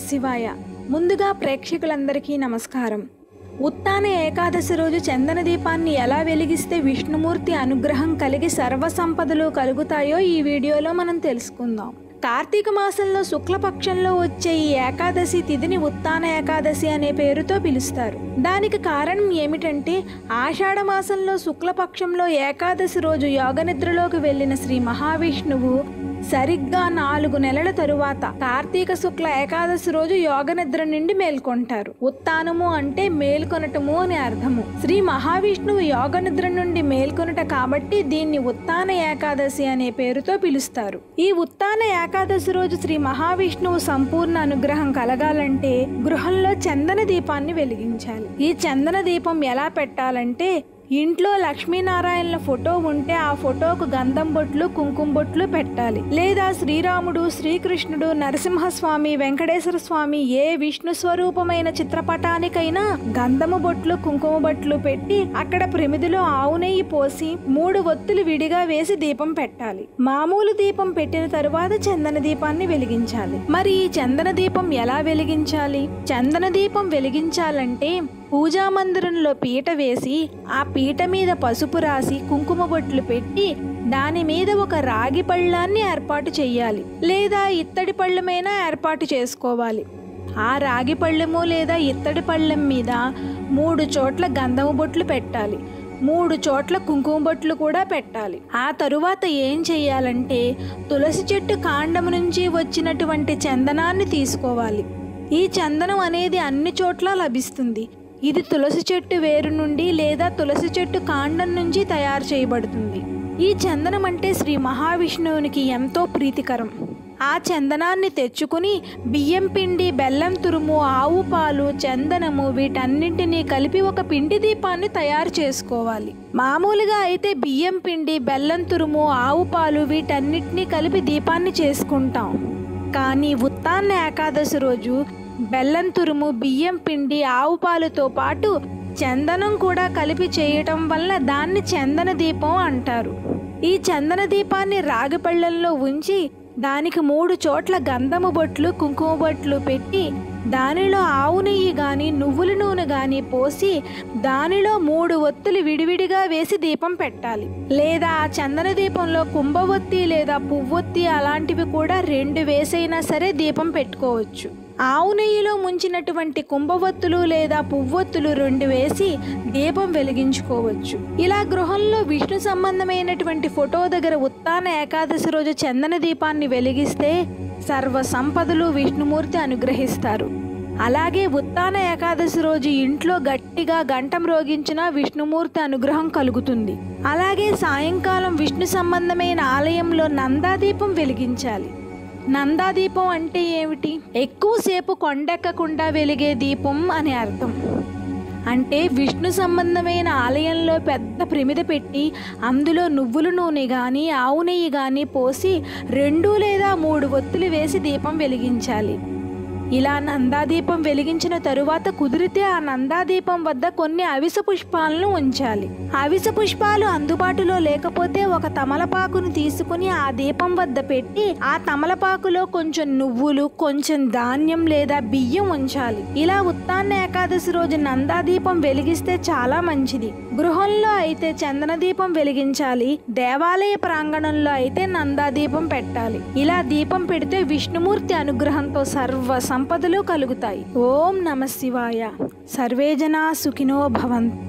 శివాయ. ముందుగా ప్రేక్షకులందరికీ నమస్కారం. ఉత్తాన ఏకాదశి రోజు చందన దీపాన్ని ఎలా వెలిగిస్తే విష్ణుమూర్తి అనుగ్రహం కలిగి సర్వసంపదలు కలుగుతాయో ఈ వీడియోలో మనం తెలుసుకుందాం. కార్తీక మాసంలో శుక్లపక్షంలో వచ్చే ఈ ఏకాదశి తిథిని ఉత్తాన ఏకాదశి అనే పేరుతో పిలుస్తారు. దానికి కారణం ఏమిటంటే ఆషాఢ మాసంలో శుక్లపక్షంలో ఏకాదశి రోజు యోగనిద్రలోకి వెళ్ళిన శ్రీ మహావిష్ణువు సరిగ్గా 4 నెలల తరువాత కార్తీక శుక్ల ఏకాదశి రోజు యోగనిద్ర నుండి మేల్కొంటారు. ఉత్తానము అంటే మేల్కొనటము అని అర్థము. శ్రీ మహావిష్ణువు యోగనిద్ర నుండి మేల్కొనట కాబట్టి దీన్ని ఉత్తాన ఏకాదశి అనే పేరుతో పిలుస్తారు. ఈ ఉత్తాన ఏకాదశి రోజు శ్రీ మహావిష్ణువు సంపూర్ణ అనుగ్రహం కలగాలంటే గృహంలో చందన దీపాన్ని వెలిగించాలి. ఈ చందన దీపం ఎలా పెట్టాలంటే ఇంట్లో లక్ష్మీనారాయణల ఫోటో ఉంటే ఆ ఫోటోకు గంధం బొట్లు కుంకుమ బొట్లు పెట్టాలి. లేదా శ్రీరాముడు, శ్రీకృష్ణుడు, నరసింహస్వామి, వెంకటేశ్వర స్వామి ఏ విష్ణు స్వరూపమైన చిత్రపటానికైనా గంధము బొట్లు కుంకుమ బొట్లు పెట్టి అక్కడ ప్రమిదిలో ఆవు నెయ్యి పోసి 3 ఒత్తులు విడిగా వేసి దీపం పెట్టాలి. మామూలు దీపం పెట్టిన తరువాత చందన దీపాన్ని వెలిగించాలి. మరి ఈ చందన దీపం ఎలా వెలిగించాలి? చందన దీపం వెలిగించాలంటే పూజా మందిరంలో పీట వేసి ఆ పీట మీద పసుపు రాసి కుంకుమ బొట్లు పెట్టి దాని మీద ఒక రాగి పళ్ళాన్ని ఏర్పాటు చేయాలి. లేదా ఇత్తడి పళ్ళమైనా ఏర్పాటు చేసుకోవాలి. ఆ రాగి పళ్ళెము లేదా ఇత్తడి పళ్ళెం మీద 3 చోట్ల గంధము బొట్లు పెట్టాలి. 3 చోట్ల కుంకుమ బొట్లు కూడా పెట్టాలి. ఆ తరువాత ఏం చెయ్యాలంటే తులసి చెట్టు కాండము నుంచి వచ్చినటువంటి చందనాన్ని తీసుకోవాలి. ఈ చందనం అనేది అన్ని చోట్ల లభిస్తుంది. ఇది తులసి చెట్టు వేరు నుండి లేదా తులసి చెట్టు కాండం నుంచి తయారు చేయబడుతుంది. ఈ చందనం అంటే శ్రీ మహావిష్ణువునికి ఎంతో ప్రీతికరం. ఆ చందనాన్ని తెచ్చుకుని బియ్యం పిండి, బెల్లం తురుము, ఆవు పాలు, చందనము వీటన్నింటినీ కలిపి ఒక పిండి దీపాన్ని తయారు చేసుకోవాలి. మామూలుగా అయితే బియ్యం పిండి, బెల్లం తురుము, ఆవు పాలు వీటన్నిటినీ కలిపి దీపాన్ని చేసుకుంటాం. కానీ ఉత్తాన ఏకాదశి రోజు బెల్లం తురుము, బియ్యం పిండి, ఆవు పాలుతో పాటు చందనం కూడా కలిపి చేయటం వల్ల దాన్ని చందన దీపం అంటారు. ఈ చందన దీపాన్ని రాగి పళ్ళల్లో ఉంచి దానికి 3 చోట్ల గంధము బొట్లు కుంకుమ బొట్లు పెట్టి దానిలో ఆవు నెయ్యి గాని నువ్వుల నూనె గాని పోసి దానిలో 3 ఒత్తులు విడివిడిగా వేసి దీపం పెట్టాలి. లేదా ఆ చందన దీపంలో కుంభవొత్తి లేదా పువ్వొత్తి అలాంటివి కూడా 2 వేసైనా సరే దీపం పెట్టుకోవచ్చు. ఆవు నెయ్యిలో ముంచినటువంటి కుంభవొత్తులు లేదా పువ్వొత్తులు 2 వేసి దీపం వెలిగించుకోవచ్చు. ఇలా గృహంలో విష్ణు సంబంధమైనటువంటి ఫోటో దగ్గర ఉత్తాన ఏకాదశి రోజు చందన దీపాన్ని వెలిగిస్తే సర్వ సంపదలు విష్ణుమూర్తి అనుగ్రహిస్తారు. అలాగే ఉత్తాన ఏకాదశి రోజు ఇంట్లో గట్టిగా గంట మ్రోగించిన విష్ణుమూర్తి అనుగ్రహం కలుగుతుంది. అలాగే సాయంకాలం విష్ణు సంబంధమైన ఆలయంలో నందాదీపం వెలిగించాలి. నందాదీపం అంటే ఏమిటి? ఎక్కువసేపు కొండెక్కకుండా వెలిగే దీపం అని అర్థం. అంటే విష్ణు సంబంధమైన ఆలయంలో పెద్ద ప్రమిద పెట్టి అందులో నువ్వుల నూనె కానీ ఆవు నెయ్యి కానీ పోసి 2 లేదా 3 ఒత్తులు వేసి దీపం వెలిగించాలి. ఇలా నందాదీపం వెలిగించిన తరువాత కుదిరితే ఆ నందాదీపం వద్ద కొన్ని అవిసె పుష్పాలను ఉంచాలి. అవిసె పుష్పాలు అందుబాటులో లేకపోతే ఒక తమలపాకును తీసుకుని ఆ దీపం వద్ద పెట్టి ఆ తమలపాకులో కొంచెం నువ్వులు, కొంచెం ధాన్యం లేదా బియ్యం ఉంచాలి. ఇలా ఉత్తాన ఏకాదశి రోజు నందాదీపం వెలిగిస్తే చాలా మంచిది. గృహంలో అయితే చందన దీపం వెలిగించాలి. దేవాలయ ప్రాంగణంలో అయితే నందాదీపం పెట్టాలి. ఇలా దీపం పెడితే విష్ణుమూర్తి అనుగ్రహంతో సర్వ సంపదలు కలుగుతాయి. ఓం నమః శివాయ. సర్వే జనా సుఖినో భవంతు.